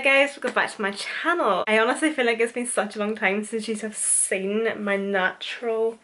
Hi guys, welcome back to my channel. I honestly feel like it's been such a long time since you have seen my natural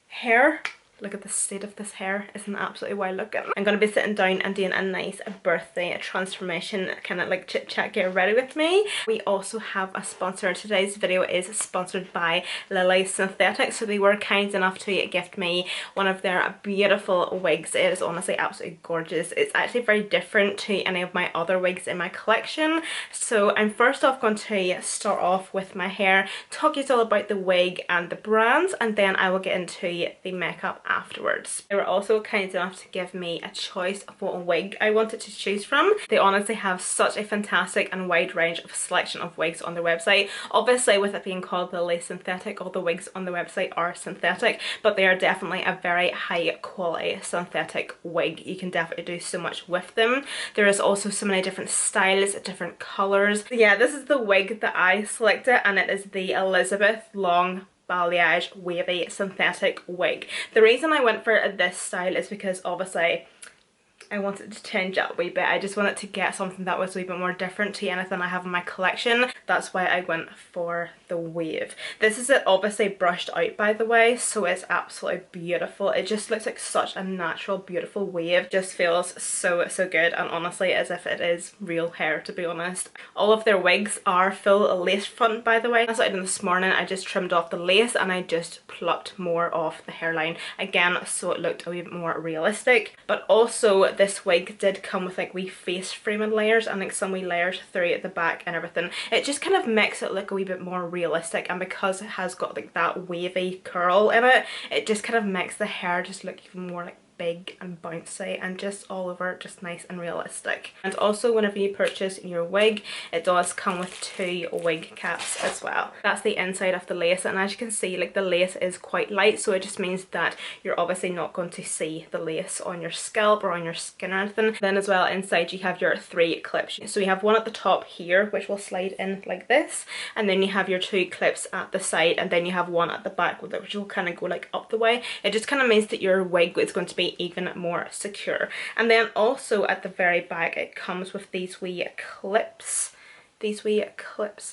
hair. Look at the state of this hair, isn't absolutely wild looking. I'm going to be sitting down and doing a nice birthday transformation, kind of like chit chat, get ready with me. We also have a sponsor. Today's video is sponsored by LilySynthetic, so they were kind enough to gift me one of their beautiful wigs. It is honestly absolutely gorgeous. It's actually very different to any of my other wigs in my collection. So I'm first off going to start off with my hair, talk you all about the wig and the brands, and then I will get into the makeup afterwards. They were also kind enough to give me a choice of what wig I wanted to choose from. They honestly have such a fantastic and wide range of selection of wigs on their website. Obviously, with it being called LilySynthetic, all the wigs on the website are synthetic, but they are definitely a very high quality synthetic wig. You can definitely do so much with them. There is also so many different styles, different colours. Yeah, this is the wig that I selected, and it is the Elizabeth long balayage wavy synthetic wig. The reason I went for this style is because obviously I wanted to change it a wee bit. I just wanted to get something that was a wee bit more different to anything I have in my collection. That's why I went for the wave. This is it obviously brushed out, by the way, so it's absolutely beautiful. It just looks like such a natural, beautiful wave. Just feels so good, and honestly as if it is real hair, to be honest. All of their wigs are full lace front, by the way. As I did this morning, I just trimmed off the lace and I just plucked more off the hairline again, so it looked a wee bit more realistic. But also this wig did come with like wee face framing layers and like some wee layers through at the back and everything. It just kind of makes it look a wee bit more realistic, and because it has got like that wavy curl in it, it just kind of makes the hair just look even more like big and bouncy and just all over just nice and realistic. And also whenever you purchase your wig, it does come with 2 wig caps as well. That's the inside of the lace, and as you can see, like the lace is quite light, so it just means that you're obviously not going to see the lace on your scalp or on your skin or anything. Then as well inside you have your 3 clips. So you have one at the top here which will slide in like this, and then you have your 2 clips at the side, and then you have one at the back with it which will kind of go like up the way. It just kind of means that your wig is going to be even more secure. And then also at the very back it comes with these wee clips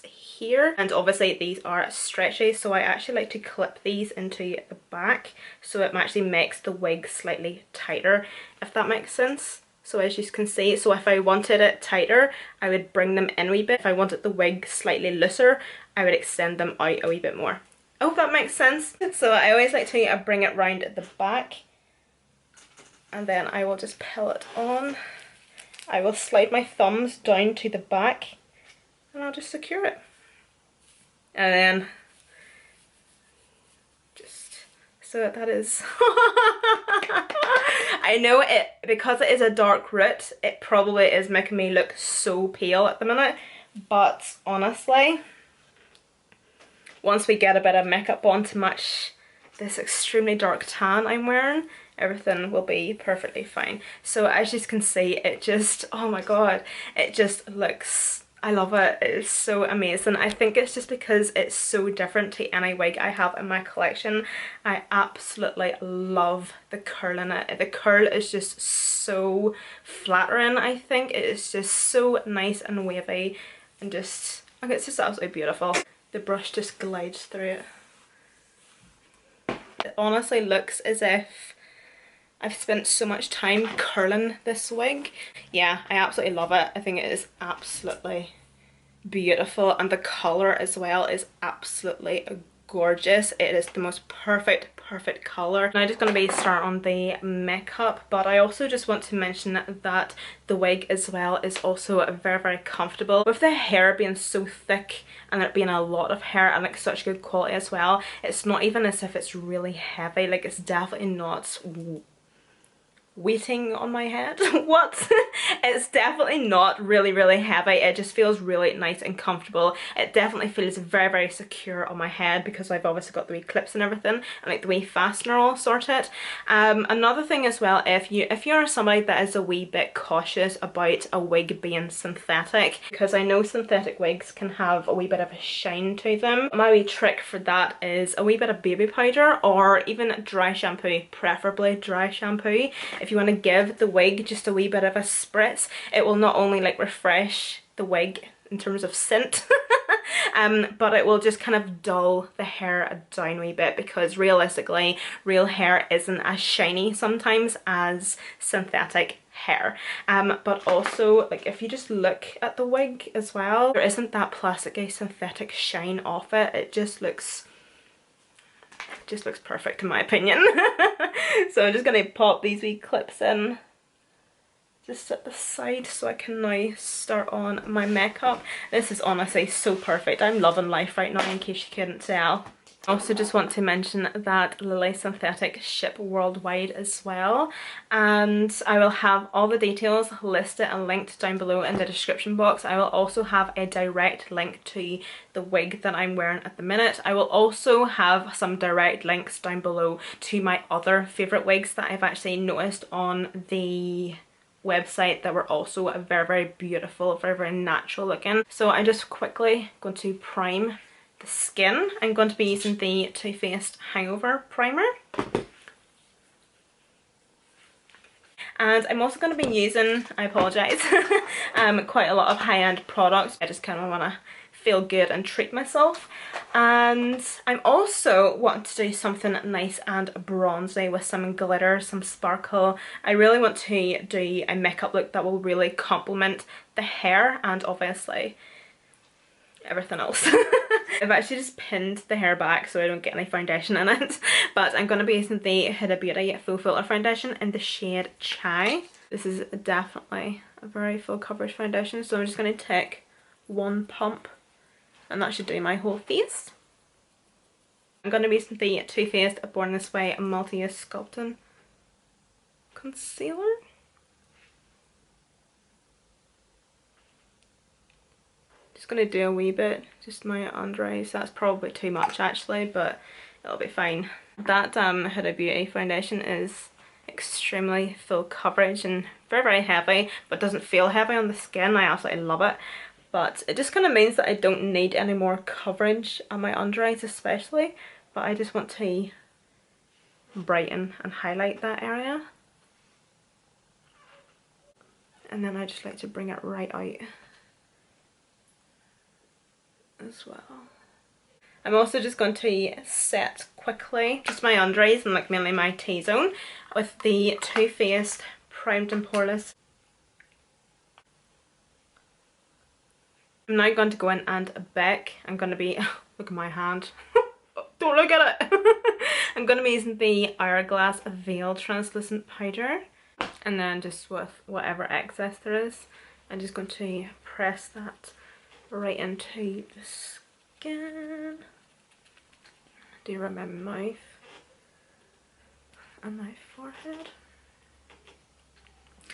here, and obviously these are stretchy, so I actually like to clip these into the back so it actually makes the wig slightly tighter, if that makes sense. So as you can see, so if I wanted it tighter I would bring them in a wee bit. If I wanted the wig slightly looser I would extend them out a wee bit more. I hope that makes sense. So I always like to bring it round at the back, and then I will just peel it on. I will slide my thumbs down to the back and I'll just secure it. And then just so that is I know it, because it is a dark root, it probably is making me look so pale at the minute, but honestly once we get a bit of makeup on to match this extremely dark tan I'm wearing, everything will be perfectly fine. So as you can see, it just, oh my god, it just looks, I love it. It is so amazing. I think it's just because it's so different to any wig I have in my collection. I absolutely love the curl in it. The curl is just so flattering. I think it is just so nice and wavy and just, okay, it's just absolutely beautiful. The brush just glides through it. It honestly looks as if I've spent so much time curling this wig. Yeah, I absolutely love it. I think it is absolutely beautiful, and the colour as well is absolutely gorgeous. It is the most perfect colour. Now I'm just going to be starting on the makeup, but I also just want to mention that the wig as well is also very comfortable. With the hair being so thick and it being a lot of hair and like such good quality as well, it's not even as if it's really heavy. Like it's definitely not weighting on my head. What? It's definitely not really heavy. It just feels really nice and comfortable. It definitely feels very secure on my head because I've obviously got the wee clips and everything, and like the wee fastener all sorted. Another thing as well, if you're somebody that is a wee bit cautious about a wig being synthetic, because I know synthetic wigs can have a wee bit of a shine to them, my wee trick for that is a wee bit of baby powder or even dry shampoo, preferably dry shampoo. If you want to give the wig just a wee bit of a spritz, it will not only like refresh the wig in terms of scent. But it will just kind of dull the hair down a wee bit, because realistically real hair isn't as shiny sometimes as synthetic hair. But also, like, if you just look at the wig as well, there isn't that plasticky synthetic shine off it. It just looks perfect in my opinion. So I'm just going to pop these wee clips in just at the side so I can now start on my makeup. This is honestly so perfect. I'm loving life right now, in case you couldn't tell. I also just want to mention that LilySynthetic ship worldwide as well, and I will have all the details listed and linked down below in the description box. I will also have a direct link to the wig that I'm wearing at the minute. I will also have some direct links down below to my other favourite wigs that I've actually noticed on the website that were also very, very beautiful, very, very natural looking. So I'm just quickly going to prime the skin. I'm going to be using the Too Faced Hangover Primer. And I'm also going to be using, I apologise, quite a lot of high-end products. I just kind of want to feel good and treat myself. And I'm also wanting to do something nice and bronzy with some glitter, some sparkle. I really want to do a makeup look that will really complement the hair and obviously everything else. I've actually just pinned the hair back so I don't get any foundation in it, but I'm going to be using the Huda Beauty Full Filter Foundation in the shade Chai. This is definitely a very full coverage foundation, so I'm just going to take one pump and that should do my whole face. I'm going to be using the Too Faced Born This Way Multi-Use Sculpting Concealer. Just going to do a wee bit, just my under eyes. That's probably too much actually, but it'll be fine. That Huda Beauty foundation is extremely full coverage and very, very heavy, but doesn't feel heavy on the skin. I absolutely love it. But it just kind of means that I don't need any more coverage on my under eyes especially, but I just want to brighten and highlight that area. And then I just like to bring it right out as well. I'm also just going to set quickly just my under eyes and like mainly my T-zone with the Too Faced Primed and Poreless. I'm now going to go in and bake. I'm going to be, look at my hand, don't look at it. I'm going to be using the Hourglass Veil Translucent Powder, and then just with whatever excess there is, I'm just going to press that right into the skin. Do around my mouth and my forehead.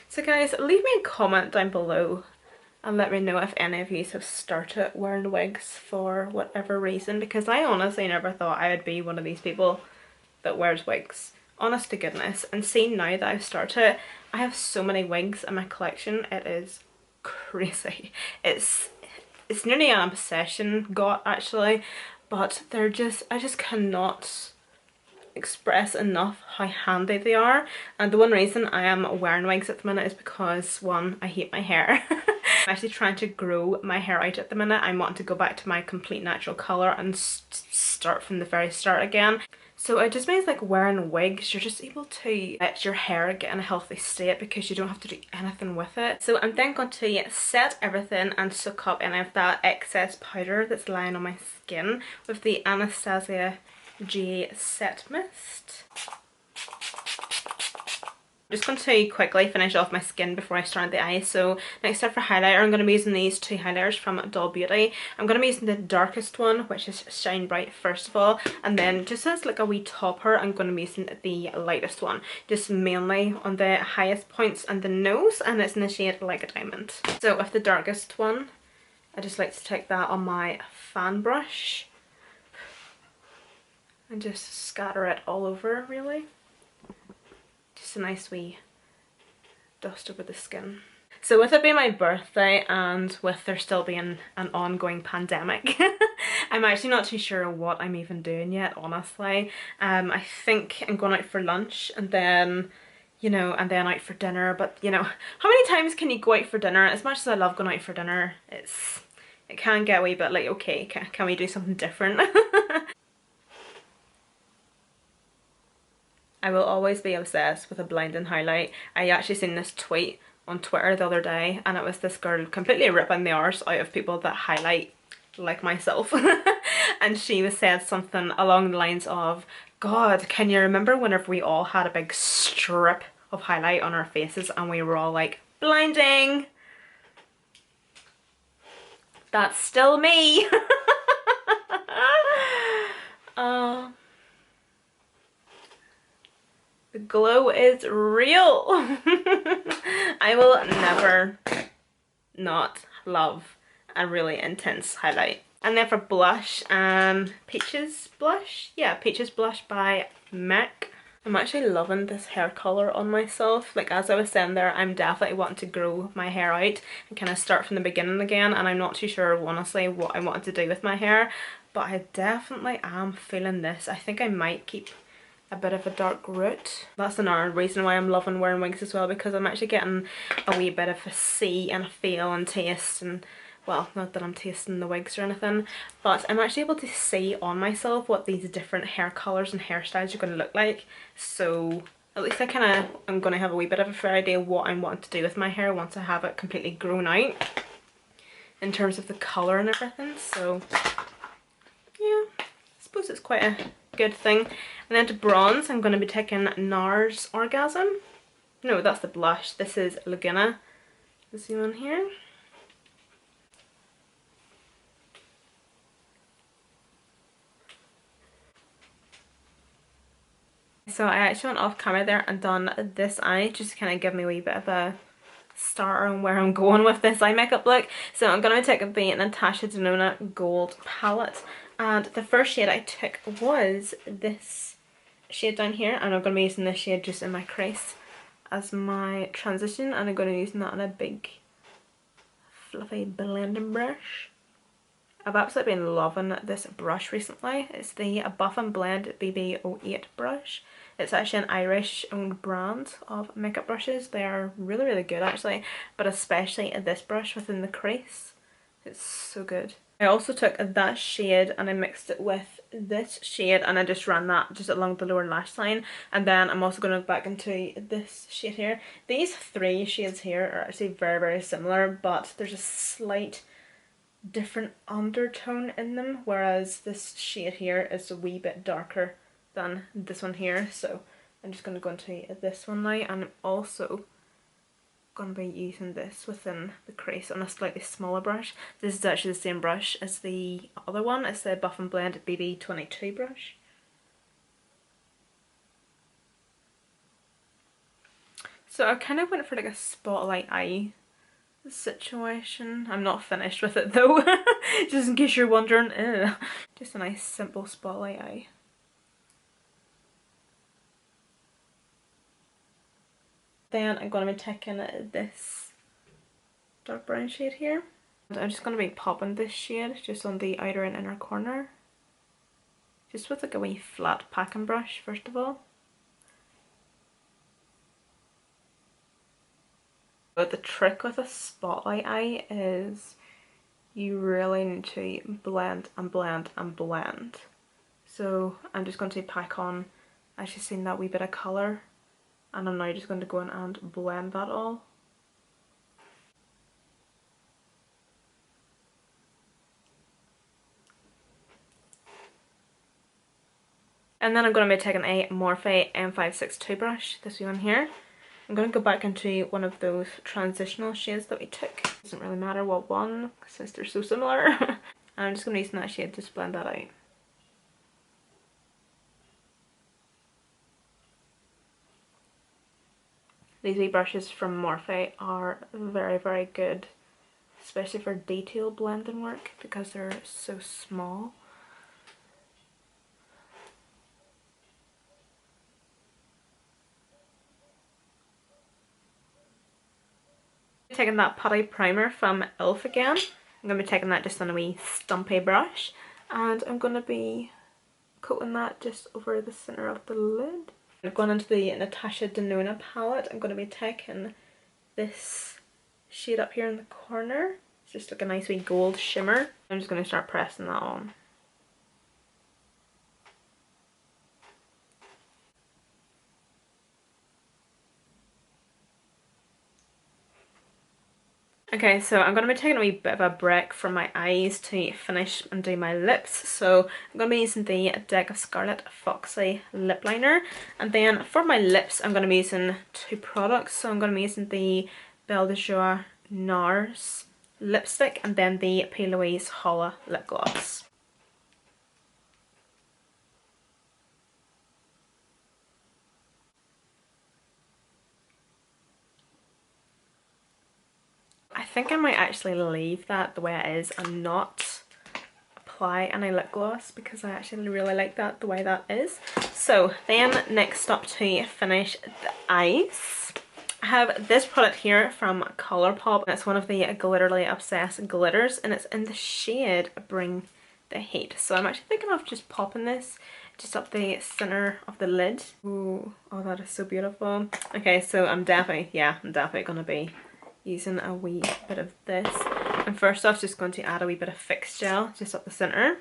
So guys, leave me a comment down below and let me know if any of you have started wearing wigs for whatever reason, because I honestly never thought I would be one of these people that wears wigs. Honest to goodness. And seeing now that I've started, I have so many wigs in my collection, it is crazy. It's nearly an obsession got actually, but they're just, I just cannot express enough how handy they are. And the one reason I am wearing wigs at the minute is because, one, I hate my hair. I'm actually trying to grow my hair out at the minute. I'm wanting to go back to my complete natural colour and start from the very start again. So it just means like wearing wigs, you're just able to let your hair get in a healthy state because you don't have to do anything with it. So I'm then going to set everything and soak up any of that excess powder that's lying on my skin with the Anastasia Set Mist. I'm just going to quickly finish off my skin before I start the eyes. So next up for highlighter, I'm going to be using these two highlighters from Doll Beauty. I'm going to be using the darkest one, which is Shine Bright first of all, and then just as like a wee topper, I'm going to be using the lightest one, just mainly on the highest points and the nose, and it's in the shade Like a Diamond. So with the darkest one, I just like to take that on my fan brush and just scatter it all over really. Just a nice wee dust over the skin. So with it being my birthday and with there still being an ongoing pandemic, I'm actually not too sure what I'm even doing yet, honestly. I think I'm going out for lunch and then, you know, and then out for dinner, but you know, how many times can you go out for dinner? As much as I love going out for dinner, It can get a wee bit like, okay, can we do something different? I will always be obsessed with a blending highlight. I actually seen this tweet on Twitter the other day, and it was this girl completely ripping the arse out of people that highlight like myself. And she was said something along the lines of, God, can you remember whenever we all had a big strip of highlight on our faces and we were all like, blinding? That's still me. uh, the glow is real. I will never not love a really intense highlight. And then for blush, Peaches Blush. Yeah, Peaches Blush by MAC. I'm actually loving this hair colour on myself. Like, as I was saying there, I'm definitely wanting to grow my hair out and kind of start from the beginning again, and I'm not too sure honestly what I wanted to do with my hair, but I definitely am feeling this. I think I might keep a bit of a dark root. That's another reason why I'm loving wearing wigs as well, because I'm actually getting a wee bit of a see and a feel and taste, and well, not that I'm tasting the wigs or anything, but I'm actually able to see on myself what these different hair colours and hairstyles are going to look like. So at least I'm going to have a wee bit of a fair idea what I'm wanting to do with my hair once I have it completely grown out in terms of the colour and everything. So yeah, I suppose it's quite a good thing. And then to bronze, I'm going to be taking NARS Orgasm. No, that's the blush. This is Laguna. This one here. So I actually went off camera there and done this eye just to kind of give me a wee bit of a starter on where I'm going with this eye makeup look. So I'm going to take the Anastasia Beverly Gold palette, and the first shade I took was this shade down here, and I'm going to be using this shade just in my crease as my transition, and I'm going to be using that on a big fluffy blending brush. I've absolutely been loving this brush recently. It's the Buff and Blend BB08 brush. It's actually an Irish owned brand of makeup brushes. They are really, really good actually, but especially this brush within the crease. It's so good. I also took that shade and I mixed it with this shade, and I just ran that just along the lower lash line, and then I'm also going to go back into this shade here. These three shades here are actually very, very similar, but there's a slight different undertone in them, whereas this shade here is a wee bit darker than this one here. So I'm just going to go into this one now, and I'm also going to be using this within the crease on a slightly smaller brush. This is actually the same brush as the other one. It's the Buff and Blend BB22 brush. So I kind of went for like a spotlight eye situation. I'm not finished with it though, just in case you're wondering. Just a nice simple spotlight eye. Then I'm going to be taking this dark brown shade here, and I'm just going to be popping this shade just on the outer and inner corner, just with like a wee flat packing brush first of all. But the trick with a spotlight eye is you really need to blend and blend and blend. So I'm just going to pack on, as you've seen, that wee bit of colour, and I'm now just going to go in and blend that all. And then I'm going to be taking a Morphe M562 brush, this one here. I'm going to go back into one of those transitional shades that we took. It doesn't really matter what one, since they're so similar. And I'm just going to use that shade to blend that out. These wee brushes from Morphe are very, very good, especially for detail blending work, because they're so small. Taking that putty primer from e.l.f. again. I'm going to be taking that just on a wee stumpy brush, and I'm going to be coating that just over the centre of the lid. I'm going into the Anastasia Beverly palette. I'm going to be taking this shade up here in the corner, It's just like a nice wee gold shimmer. I'm just going to start pressing that on. Okay, so I'm going to be taking a wee bit of a break from my eyes to finish and do my lips. So I'm going to be using the Deck of Scarlet Foxy lip liner. And then for my lips, I'm going to be using two products. So I'm going to be using the BELLAGI NARS lipstick and then the P. Louise Holla lip gloss. I think I might actually leave that the way it is and not apply any lip gloss because I actually really like that the way that is. So then next up to finish the eyes, I have this product here from Colourpop. It's one of the Glitterally Obsessed glitters and it's in the shade Bring the Heat. So I'm actually thinking of just popping this just up the center of the lid. Ooh, oh that is so beautiful. Okay, so I'm definitely gonna be using a wee bit of this. And first off, just going to add a wee bit of Fix Gel just up the centre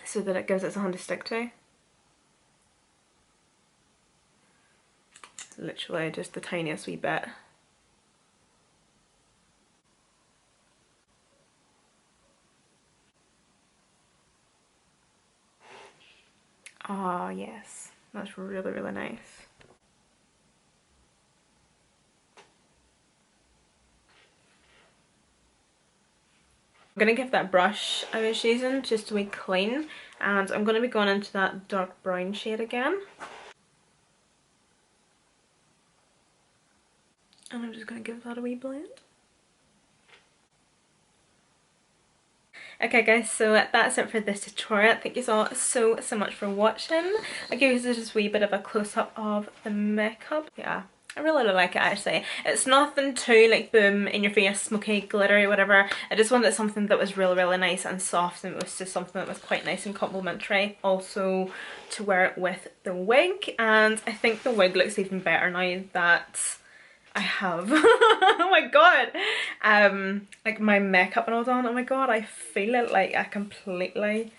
so that it gives it something to stick to. Literally just the tiniest wee bit. Oh yes, that's really, really nice. I'm going to give that brush I was using just a wee clean, and I'm going to be going into that dark brown shade again. And I'm just going to give that a wee blend. Okay guys, so that's it for this tutorial. Thank you all so much for watching. I gave you just a wee bit of a close-up of the makeup. Yeah, I really like it actually. It's nothing too like boom in your face, smoky, glittery, whatever. I just wanted something that was really nice and soft, and it was just something that was quite nice and complimentary also to wear it with the wig. And I think the wig looks even better now that I have oh my god, like my makeup and all done. Oh my god, I feel it like a completely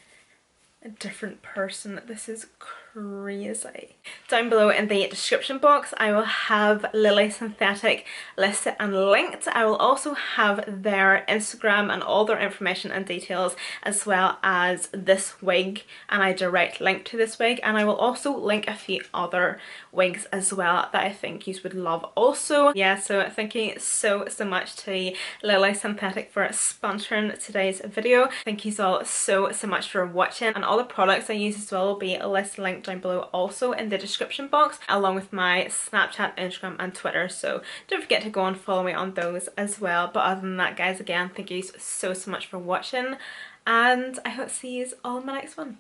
different person. This is crazy. Down below in the description box I will have LilySynthetic listed and linked. I will also have their Instagram and all their information and details, as well as this wig and a direct link to this wig, and I will also link a few other wigs as well that I think you would love also. Yeah, so thank you so much to LilySynthetic for sponsoring today's video. Thank you all so much for watching, and all the products I use as well will be listed linked down below also in the description box, along with my Snapchat, Instagram and Twitter, so don't forget to go and follow me on those as well. But other than that guys, again, thank you so much for watching, and I hope to see you all in my next one.